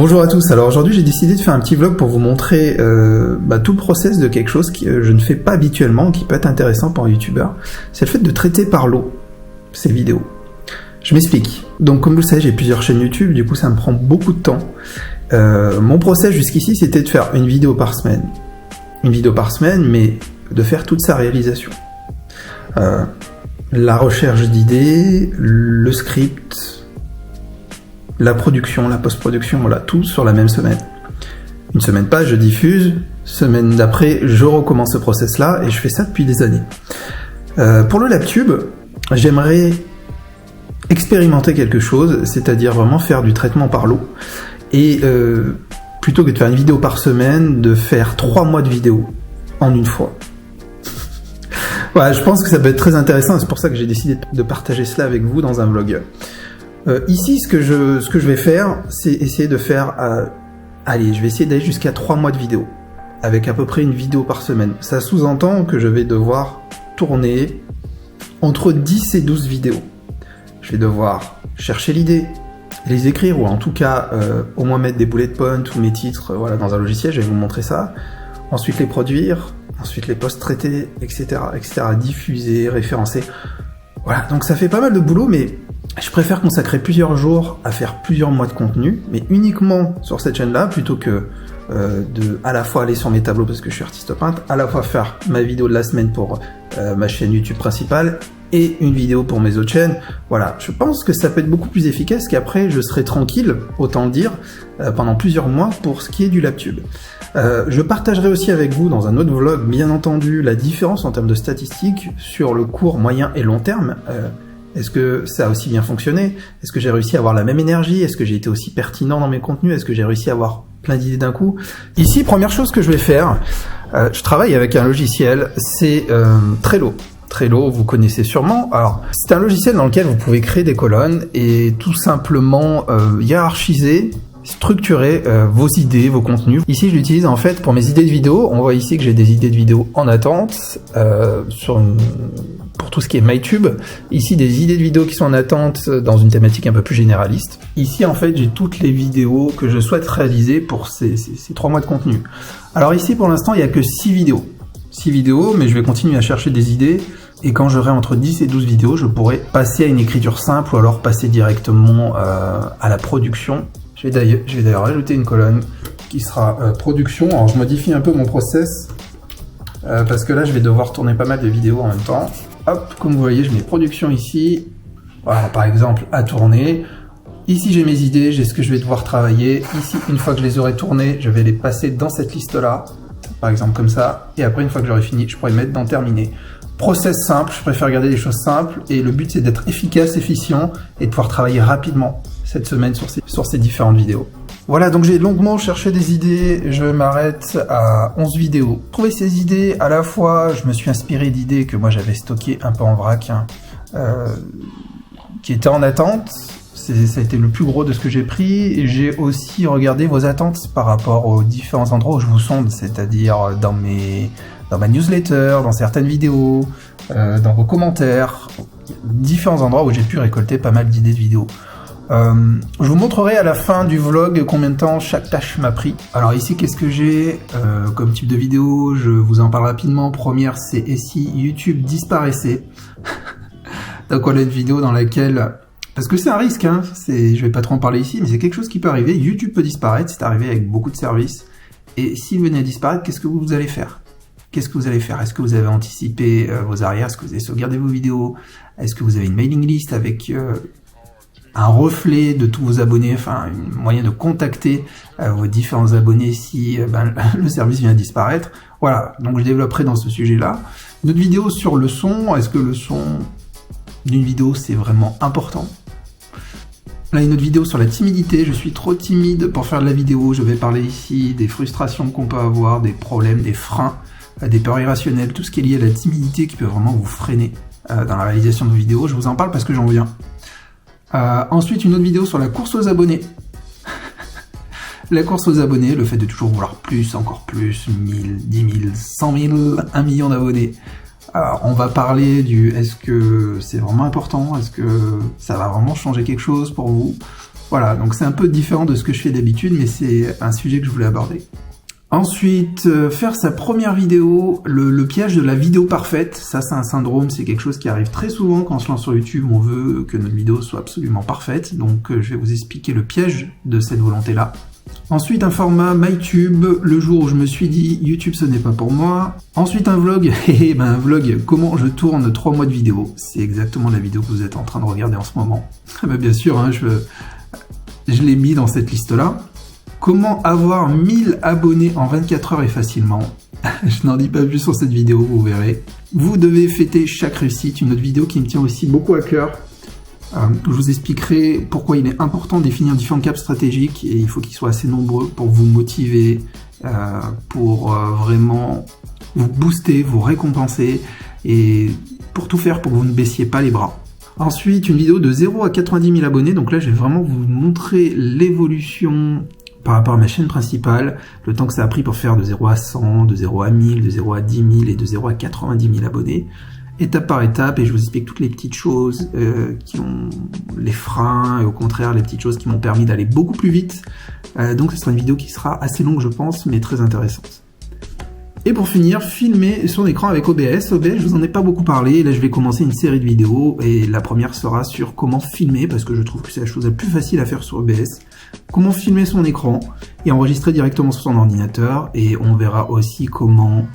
Bonjour à tous, alors aujourd'hui j'ai décidé de faire un petit vlog pour vous montrer tout le process de quelque chose que je ne fais pas habituellement, qui peut être intéressant pour un youtubeur. C'est le fait de traiter par lot ces vidéos. Je m'explique. Donc comme vous le savez, j'ai plusieurs chaînes YouTube, du coup ça me prend beaucoup de temps. Mon process jusqu'ici c'était de faire une vidéo par semaine. Une vidéo par semaine, mais de faire toute sa réalisation. La recherche d'idées, le script, la production, la post-production, voilà, tout sur la même semaine. Une semaine passe, je diffuse, semaine d'après, je recommence ce process-là, et je fais ça depuis des années. Pour le LabTube, j'aimerais expérimenter quelque chose, c'est-à-dire vraiment faire du traitement par lot, et plutôt que de faire une vidéo par semaine, de faire 3 mois de vidéo en une fois. Voilà, je pense que ça peut être très intéressant, et c'est pour ça que j'ai décidé de partager cela avec vous dans un vlog. Ici, ce que je vais faire, c'est essayer de faire... allez, je vais essayer d'aller jusqu'à 3 mois de vidéo, avec à peu près une vidéo par semaine. Ça sous-entend que je vais devoir tourner entre 10 et 12 vidéos. Je vais devoir chercher l'idée, les écrire, ou en tout cas, au moins mettre des bullet points ou mes titres voilà, dans un logiciel, je vais vous montrer ça. Ensuite les produire, ensuite les post-traiter, etc., etc., diffuser, référencer. Voilà, donc ça fait pas mal de boulot, mais... je préfère consacrer plusieurs jours à faire plusieurs mois de contenu, mais uniquement sur cette chaîne-là, plutôt que de à la fois aller sur mes tableaux parce que je suis artiste peintre, à la fois faire ma vidéo de la semaine pour ma chaîne YouTube principale et une vidéo pour mes autres chaînes. Voilà, je pense que ça peut être beaucoup plus efficace qu'après je serai tranquille, autant le dire, pendant plusieurs mois pour ce qui est du LabTube. Je partagerai aussi avec vous dans un autre vlog, bien entendu, la différence en termes de statistiques sur le court, moyen et long terme. Est-ce que ça a aussi bien fonctionné? Est-ce que j'ai réussi à avoir la même énergie? Est-ce que j'ai été aussi pertinent dans mes contenus? Est-ce que j'ai réussi à avoir plein d'idées d'un coup? Ici, première chose que je vais faire, je travaille avec un logiciel, c'est Trello. Trello, vous connaissez sûrement. Alors, c'est un logiciel dans lequel vous pouvez créer des colonnes et tout simplement hiérarchiser, structurer vos idées, vos contenus. Ici, je l'utilise en fait pour mes idées de vidéos. On voit ici que j'ai des idées de vidéos en attente pour tout ce qui est MyTube. Ici, des idées de vidéos qui sont en attente dans une thématique un peu plus généraliste. Ici, en fait, j'ai toutes les vidéos que je souhaite réaliser pour ces 3 mois de contenu. Alors ici, pour l'instant, il n'y a que 6 vidéos. 6 vidéos, mais je vais continuer à chercher des idées. Et quand j'aurai entre 10 et 12 vidéos, je pourrai passer à une écriture simple ou alors passer directement à la production. Je vais d'ailleurs ajouter une colonne qui sera production. Alors je modifie un peu mon process parce que là je vais devoir tourner pas mal de vidéos en même temps. Hop, comme vous voyez, je mets production ici. Voilà, par exemple, à tourner. Ici j'ai mes idées, j'ai ce que je vais devoir travailler. Ici, une fois que je les aurai tournées, je vais les passer dans cette liste-là. Par exemple comme ça. Et après, une fois que j'aurai fini, je pourrai mettre dans terminer. Process simple, je préfère garder les choses simples. Et le but c'est d'être efficace, efficient et de pouvoir travailler rapidement cette semaine sur ces différentes vidéos. Voilà, donc j'ai longuement cherché des idées, je m'arrête à 11 vidéos. Trouver ces idées, à la fois, je me suis inspiré d'idées que moi j'avais stockées un peu en vrac, qui étaient en attente. Ça a été le plus gros de ce que j'ai pris. J'ai aussi regardé vos attentes par rapport aux différents endroits où je vous sonde, c'est-à-dire dans ma newsletter, dans certaines vidéos, dans vos commentaires, différents endroits où j'ai pu récolter pas mal d'idées de vidéos. Je vous montrerai à la fin du vlog combien de temps chaque tâche m'a pris. Alors ici, qu'est-ce que j'ai comme type de vidéo? Je vous en parle rapidement. Première, c'est « Et si YouTube disparaissait ?» Donc on a une vidéo dans laquelle... Parce que c'est un risque, hein, je vais pas trop en parler ici, mais c'est quelque chose qui peut arriver. YouTube peut disparaître, c'est arrivé avec beaucoup de services. Et s'il venait à disparaître, qu'est-ce que vous allez faire? Qu'est-ce que vous allez faire? Est-ce que vous avez anticipé vos arrières? Est-ce que vous avez sauvegardé vos vidéos? Est-ce que vous avez une mailing list avec... un reflet de tous vos abonnés, enfin un moyen de contacter vos différents abonnés si le service vient à disparaître. Voilà, donc je développerai dans ce sujet-là. Une autre vidéo sur le son, est-ce que le son d'une vidéo c'est vraiment important? Là, une autre vidéo sur la timidité, je suis trop timide pour faire de la vidéo, je vais parler ici des frustrations qu'on peut avoir, des problèmes, des freins, des peurs irrationnelles, tout ce qui est lié à la timidité qui peut vraiment vous freiner dans la réalisation de vos vidéos. Je vous en parle parce que j'en viens. Ensuite, une autre vidéo sur la course aux abonnés. La course aux abonnés, le fait de toujours vouloir plus, encore plus, 1000, 10 000, 100 000, 1 million d'abonnés. Alors, on va parler du est-ce que c'est vraiment important? Est-ce que ça va vraiment changer quelque chose pour vous? Voilà, donc c'est un peu différent de ce que je fais d'habitude, mais c'est un sujet que je voulais aborder. Ensuite, faire sa première vidéo, le piège de la vidéo parfaite, ça c'est un syndrome, c'est quelque chose qui arrive très souvent quand on se lance sur YouTube, on veut que notre vidéo soit absolument parfaite, donc je vais vous expliquer le piège de cette volonté-là. Ensuite, un format MyTube, le jour où je me suis dit YouTube ce n'est pas pour moi. Ensuite, un vlog, un vlog, comment je tourne 3 mois de vidéo. C'est exactement la vidéo que vous êtes en train de regarder en ce moment. Bien sûr, hein, je l'ai mis dans cette liste-là. Comment avoir 1000 abonnés en 24 heures et facilement. Je n'en dis pas plus sur cette vidéo, vous verrez. Vous devez fêter chaque réussite, une autre vidéo qui me tient aussi beaucoup à cœur. Je vous expliquerai pourquoi il est important de définir différents caps stratégiques et il faut qu'ils soient assez nombreux pour vous motiver, pour vraiment vous booster, vous récompenser et pour tout faire pour que vous ne baissiez pas les bras. Ensuite, une vidéo de 0 à 90 000 abonnés. Donc là, je vais vraiment vous montrer l'évolution par rapport à ma chaîne principale, le temps que ça a pris pour faire de 0 à 100, de 0 à 1000, de 0 à 10 000 et de 0 à 90 000 abonnés. Étape par étape, et je vous explique toutes les petites choses qui ont les freins, et au contraire les petites choses qui m'ont permis d'aller beaucoup plus vite. Donc ce sera une vidéo qui sera assez longue je pense, mais très intéressante. Et pour finir, filmer son écran avec OBS. OBS, je vous en ai pas beaucoup parlé, là je vais commencer une série de vidéos, et la première sera sur comment filmer, parce que je trouve que c'est la chose la plus facile à faire sur OBS. Comment filmer son écran, et enregistrer directement sur son ordinateur, et on verra aussi comment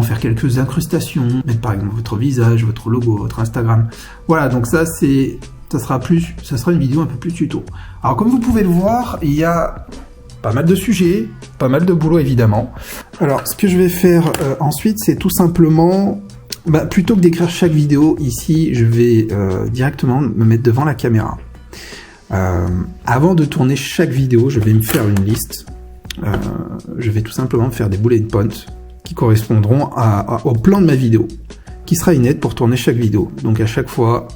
faire quelques incrustations, mettre par exemple votre visage, votre logo, votre Instagram. Voilà, donc ça sera une vidéo un peu plus tuto. Alors comme vous pouvez le voir, il y a pas mal de sujets, pas mal de boulot évidemment. Alors ce que je vais faire ensuite, c'est tout simplement, plutôt que d'écrire chaque vidéo ici, je vais directement me mettre devant la caméra. Avant de tourner chaque vidéo, je vais me faire une liste. Je vais tout simplement me faire des bullet points qui correspondront au plan de ma vidéo, qui sera une aide pour tourner chaque vidéo. Donc à chaque fois,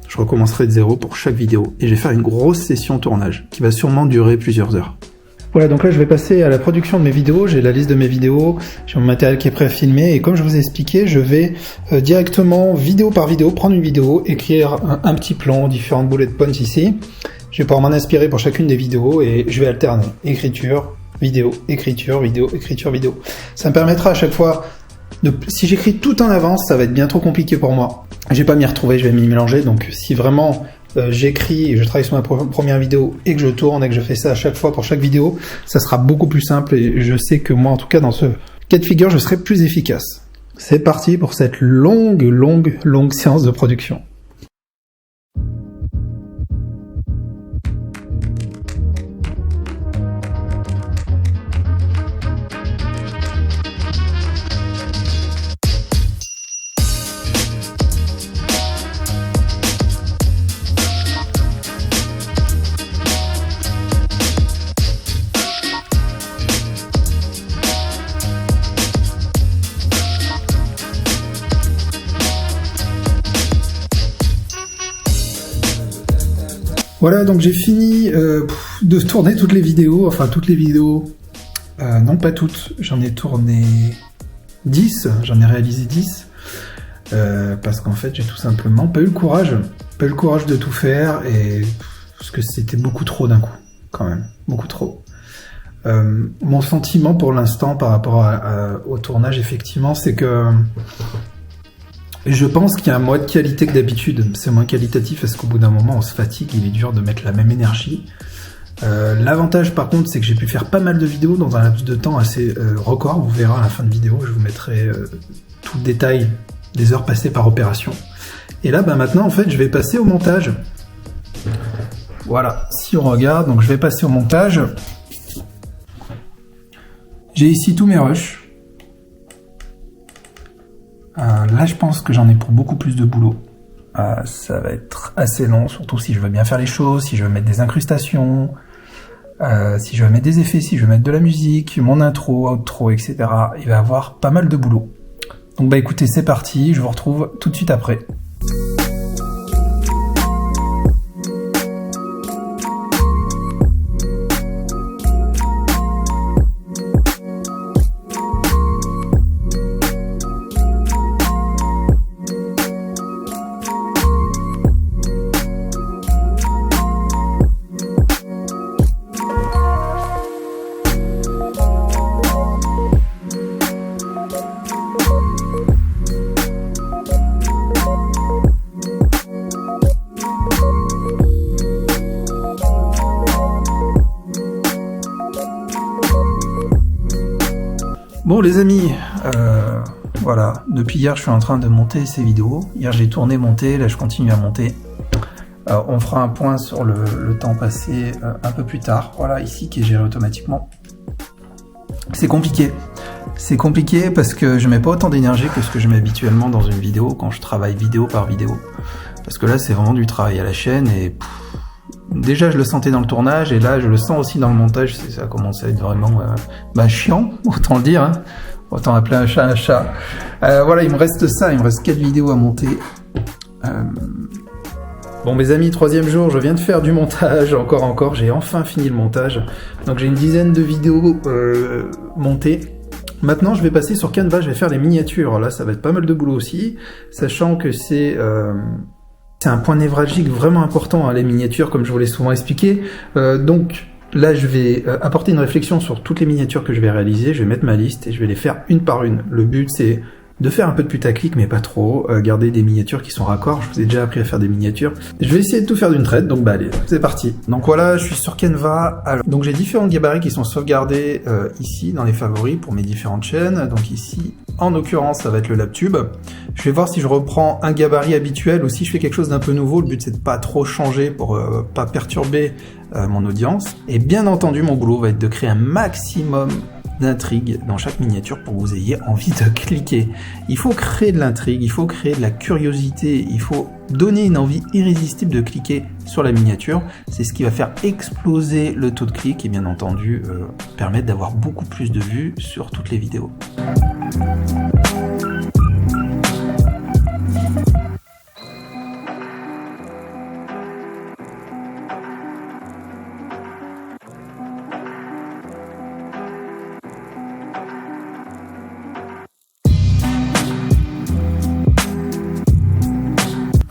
je recommencerai de 0 pour chaque vidéo, et je vais faire une grosse session tournage, qui va sûrement durer plusieurs heures. Voilà, donc là je vais passer à la production de mes vidéos, j'ai la liste de mes vidéos, j'ai mon matériel qui est prêt à filmer, et comme je vous ai expliqué, je vais directement, vidéo par vidéo, prendre une vidéo, écrire un petit plan, différentes bullet points ici. Je vais pouvoir m'en inspirer pour chacune des vidéos, et je vais alterner écriture, vidéo, écriture, vidéo, écriture, vidéo. Ça me permettra à chaque fois, si j'écris tout en avance, ça va être bien trop compliqué pour moi. Je vais pas m'y retrouver, je vais m'y mélanger, donc si vraiment j'écris et je travaille sur ma première vidéo et que je tourne et que je fais ça à chaque fois pour chaque vidéo, ça sera beaucoup plus simple, et je sais que moi, en tout cas, dans ce cas de figure, je serai plus efficace. C'est parti pour cette longue séance de production. Voilà, donc j'ai fini de tourner toutes les vidéos, non pas toutes, j'en ai tourné 10, j'en ai réalisé 10, parce qu'en fait j'ai tout simplement pas eu le courage de tout faire, et parce que c'était beaucoup trop d'un coup, quand même, beaucoup trop. Mon sentiment pour l'instant par rapport au tournage, effectivement, c'est que je pense qu'il y a moins de qualité que d'habitude. C'est moins qualitatif parce qu'au bout d'un moment, on se fatigue, il est dur de mettre la même énergie. L'avantage, par contre, c'est que j'ai pu faire pas mal de vidéos dans un laps de temps assez record. Vous verrez à la fin de vidéo, je vous mettrai tout le détail des heures passées par opération. Et là, maintenant, en fait, je vais passer au montage. Voilà, si on regarde, donc je vais passer au montage. J'ai ici tous mes rushs. Là, je pense que j'en ai pour beaucoup plus de boulot. Ça va être assez long, surtout si je veux bien faire les choses, si je veux mettre des incrustations, si je veux mettre des effets, si je veux mettre de la musique, mon intro, outro, etc. Il va y avoir pas mal de boulot. Donc écoutez, c'est parti, je vous retrouve tout de suite après. Bon les amis, voilà, depuis hier je suis en train de monter ces vidéos. Hier j'ai tourné, monté, là je continue à monter. On fera un point sur le temps passé un peu plus tard. Voilà, ici qui est géré automatiquement. C'est compliqué. C'est compliqué parce que je mets pas autant d'énergie que ce que je mets habituellement dans une vidéo quand je travaille vidéo par vidéo. Parce que là c'est vraiment du travail à la chaîne et déjà je le sentais dans le tournage et là je le sens aussi dans le montage. Ça commence à être vraiment chiant, autant le dire. Hein. Autant appeler un chat un chat. Voilà, il me reste ça, il me reste 4 vidéos à monter. Bon mes amis, 3e jour, je viens de faire du montage, encore, j'ai enfin fini le montage. Donc j'ai une dizaine de vidéos montées. Maintenant je vais passer sur Canva, je vais faire les miniatures. Là ça va être pas mal de boulot aussi, sachant que c'est un point névralgique vraiment important, hein, les miniatures, comme je vous l'ai souvent expliqué. Donc là je vais apporter une réflexion sur toutes les miniatures que je vais réaliser, je vais mettre ma liste et je vais les faire une par une. Le but c'est de faire un peu de putaclic, mais pas trop, garder des miniatures qui sont raccords. Je vous ai déjà appris à faire des miniatures. Je vais essayer de tout faire d'une traite, donc allez, c'est parti. Donc voilà, je suis sur Canva. Alors, donc j'ai différents gabarits qui sont sauvegardés ici, dans les favoris, pour mes différentes chaînes. Donc ici, en l'occurrence, ça va être le LabTube. Je vais voir si je reprends un gabarit habituel ou si je fais quelque chose d'un peu nouveau. Le but c'est de pas trop changer pour pas perturber mon audience. Et bien entendu, mon boulot va être de créer un maximum d'intrigue dans chaque miniature pour que vous ayez envie de cliquer. Il faut créer de l'intrigue, il faut créer de la curiosité, il faut donner une envie irrésistible de cliquer sur la miniature. C'est ce qui va faire exploser le taux de clic et bien entendu permettre d'avoir beaucoup plus de vues sur toutes les vidéos.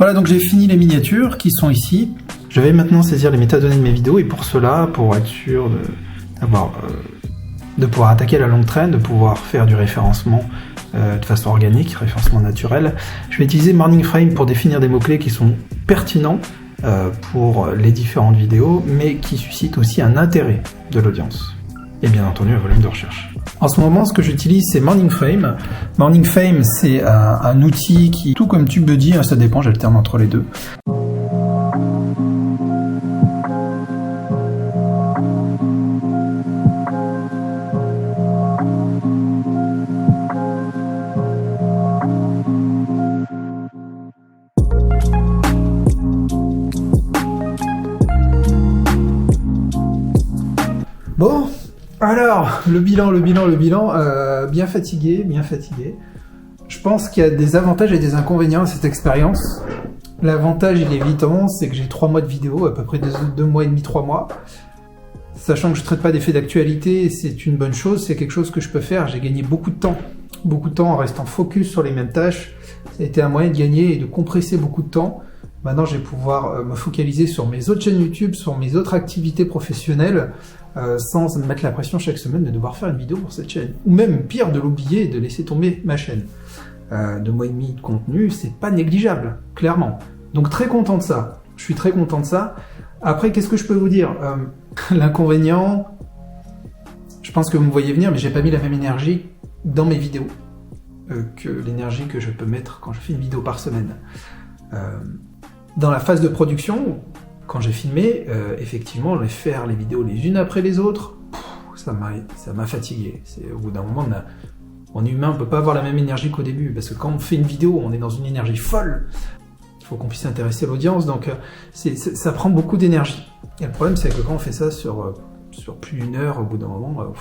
Voilà, donc j'ai fini les miniatures qui sont ici. Je vais maintenant saisir les métadonnées de mes vidéos et pour cela, pour être sûr de pouvoir attaquer la longue traîne, de pouvoir faire du référencement de façon organique, référencement naturel, je vais utiliser Morning Frame pour définir des mots-clés qui sont pertinents pour les différentes vidéos, mais qui suscitent aussi un intérêt de l'audience. Et bien entendu, un volume de recherche. En ce moment, ce que j'utilise, c'est Morning Frame. Morning Frame, c'est un outil qui, tout comme TubeBuddy, ça dépend, j'alterne entre les deux. Bon. Alors, le bilan, bien fatigué. Je pense qu'il y a des avantages et des inconvénients à cette expérience. L'avantage, il est évident, c'est que j'ai 3 mois de vidéo, à peu près 2 mois et demi, 3 mois. Sachant que je ne traite pas d'effets d'actualité, c'est une bonne chose, c'est quelque chose que je peux faire. J'ai gagné beaucoup de temps en restant focus sur les mêmes tâches. Ça a été un moyen de gagner et de compresser beaucoup de temps. Maintenant, je vais pouvoir me focaliser sur mes autres chaînes YouTube, sur mes autres activités professionnelles, sans me mettre la pression chaque semaine de devoir faire une vidéo pour cette chaîne. Ou même pire, de l'oublier et de laisser tomber ma chaîne. 2 mois et demi de contenu, c'est pas négligeable, clairement. Donc très content de ça. Je suis très content de ça. Après, qu'est-ce que je peux vous dire? L'inconvénient, je pense que vous me voyez venir, mais j'ai pas mis la même énergie dans mes vidéos que l'énergie que je peux mettre quand je fais une vidéo par semaine. Dans la phase de production, quand j'ai filmé, effectivement, faire les vidéos les unes après les autres, ça m'a fatigué. Au bout d'un moment, on est humain, on peut pas avoir la même énergie qu'au début, parce que quand on fait une vidéo, on est dans une énergie folle. Il faut qu'on puisse intéresser l'audience, donc ça prend beaucoup d'énergie. Et le problème, c'est que quand on fait ça sur plus d'une heure, au bout d'un moment,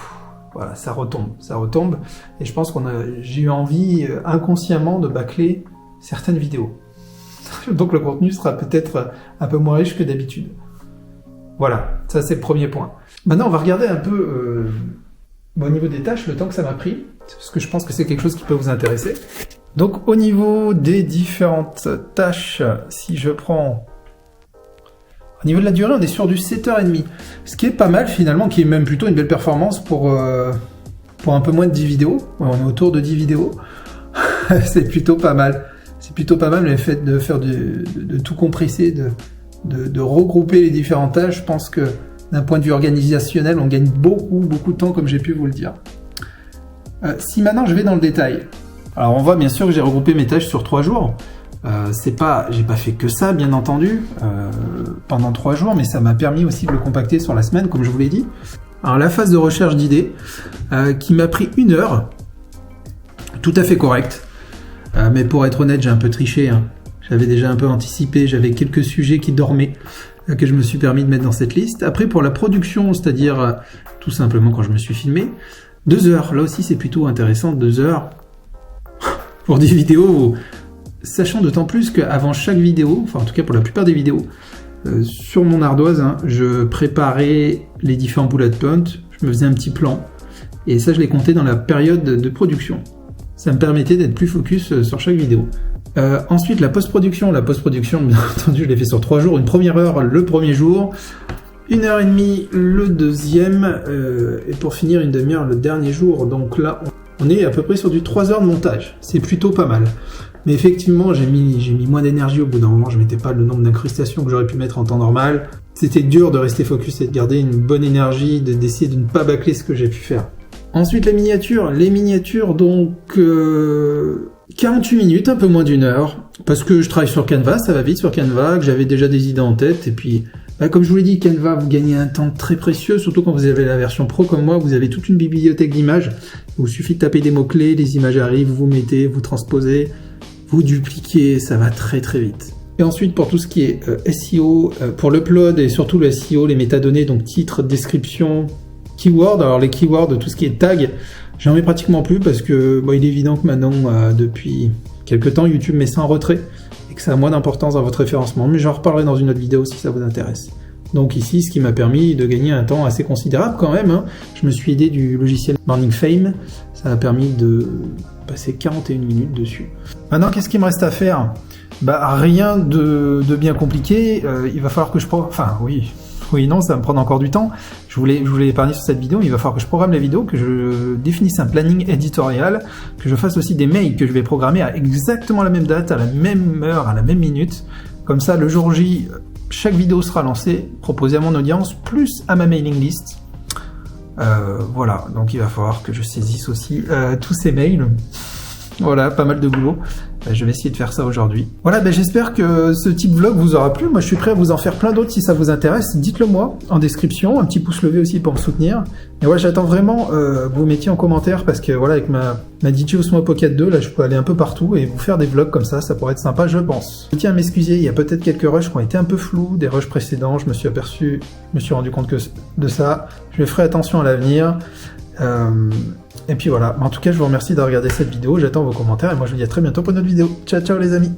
voilà, ça retombe. Et je pense j'ai eu envie inconsciemment de bâcler certaines vidéos. Donc le contenu sera peut-être un peu moins riche que d'habitude. Voilà, ça c'est le premier point. Maintenant, on va regarder un peu au niveau des tâches, le temps que ça m'a pris, parce que je pense que c'est quelque chose qui peut vous intéresser. Donc au niveau des différentes tâches, si je prends... Au niveau de la durée, on est sur du 7h30, ce qui est pas mal finalement, qui est même plutôt une belle performance pour un peu moins de 10 vidéos. On est autour de 10 vidéos, c'est plutôt pas mal. C'est plutôt pas mal le fait de faire de tout compresser, de regrouper les différentes tâches. Je pense que d'un point de vue organisationnel, on gagne beaucoup de temps, comme j'ai pu vous le dire. Si maintenant je vais dans le détail, alors on voit bien sûr que j'ai regroupé mes tâches sur 3 jours. J'ai pas fait que ça, bien entendu, pendant 3 jours, mais ça m'a permis aussi de le compacter sur la semaine, comme je vous l'ai dit. Alors la phase de recherche d'idées, qui m'a pris 1 heure, tout à fait correct. Mais pour être honnête, j'ai un peu triché, hein. J'avais déjà un peu anticipé, j'avais quelques sujets qui dormaient, que je me suis permis de mettre dans cette liste. Après, pour la production, c'est-à-dire tout simplement quand je me suis filmé, 2 heures. Là aussi, c'est plutôt intéressant, 2 heures pour des vidéos, sachant d'autant plus qu'avant chaque vidéo, enfin en tout cas pour la plupart des vidéos, sur mon ardoise, hein, je préparais les différents bullet points, je me faisais un petit plan, et ça je l'ai compté dans la période de production. Ça me permettait d'être plus focus sur chaque vidéo. Ensuite, la post-production. La post-production, bien entendu, je l'ai fait sur 3 jours. Une première heure le premier jour, 1h30 le deuxième, et pour finir, une demi-heure le dernier jour. Donc là, on est à peu près sur du 3 heures de montage. C'est plutôt pas mal. Mais effectivement, j'ai mis moins d'énergie au bout d'un moment. Je mettais pas le nombre d'incrustations que j'aurais pu mettre en temps normal. C'était dur de rester focus et de garder une bonne énergie, d'essayer de ne pas bâcler ce que j'ai pu faire. Ensuite, les miniatures. Les miniatures, donc 48 minutes, un peu moins d'1 heure, parce que je travaille sur Canva, ça va vite sur Canva, que j'avais déjà des idées en tête, et puis, comme je vous l'ai dit, Canva, vous gagnez un temps très précieux, surtout quand vous avez la version pro comme moi, vous avez toute une bibliothèque d'images, il vous suffit de taper des mots-clés, les images arrivent, vous mettez, vous transposez, vous dupliquez, ça va très très vite. Et ensuite, pour tout ce qui est SEO, pour l'upload et surtout le SEO, les métadonnées, donc titre, description, keywords, alors les keywords, tout ce qui est tag, j'en mets pratiquement plus parce que il est évident que maintenant, depuis quelques temps, YouTube met ça en retrait et que ça a moins d'importance dans votre référencement, mais j'en reparlerai dans une autre vidéo si ça vous intéresse. Donc ici, ce qui m'a permis de gagner un temps assez considérable quand même, hein. Je me suis aidé du logiciel Morning Fame, ça m'a permis de passer 41 minutes dessus. Maintenant, qu'est-ce qu'il me reste à faire ? Rien de bien compliqué, il va falloir que je... Oui, non, ça va me prendre encore du temps. Je voulais épargner sur cette vidéo, mais il va falloir que je programme la vidéo, que je définisse un planning éditorial, que je fasse aussi des mails que je vais programmer à exactement la même date, à la même heure, à la même minute. Comme ça, le jour J, chaque vidéo sera lancée, proposée à mon audience, plus à ma mailing list. Voilà, donc il va falloir que je saisisse aussi tous ces mails. Voilà, pas mal de boulot. Je vais essayer de faire ça aujourd'hui. Voilà, j'espère que ce type vlog vous aura plu. Moi, je suis prêt à vous en faire plein d'autres si ça vous intéresse. Dites-le moi en description. Un petit pouce levé aussi pour me soutenir. Et voilà, j'attends vraiment que vous mettiez en commentaire parce que voilà, avec ma DJI Osmo Pocket 2, là, je peux aller un peu partout et vous faire des vlogs comme ça. Ça pourrait être sympa, je pense. Je tiens à m'excuser. Il y a peut-être quelques rushs qui ont été un peu flous, des rushs précédents. Je me suis rendu compte de ça. Je ferai attention à l'avenir. Et puis voilà, en tout cas je vous remercie d'avoir regardé cette vidéo, j'attends vos commentaires et moi je vous dis à très bientôt pour une autre vidéo. Ciao ciao les amis.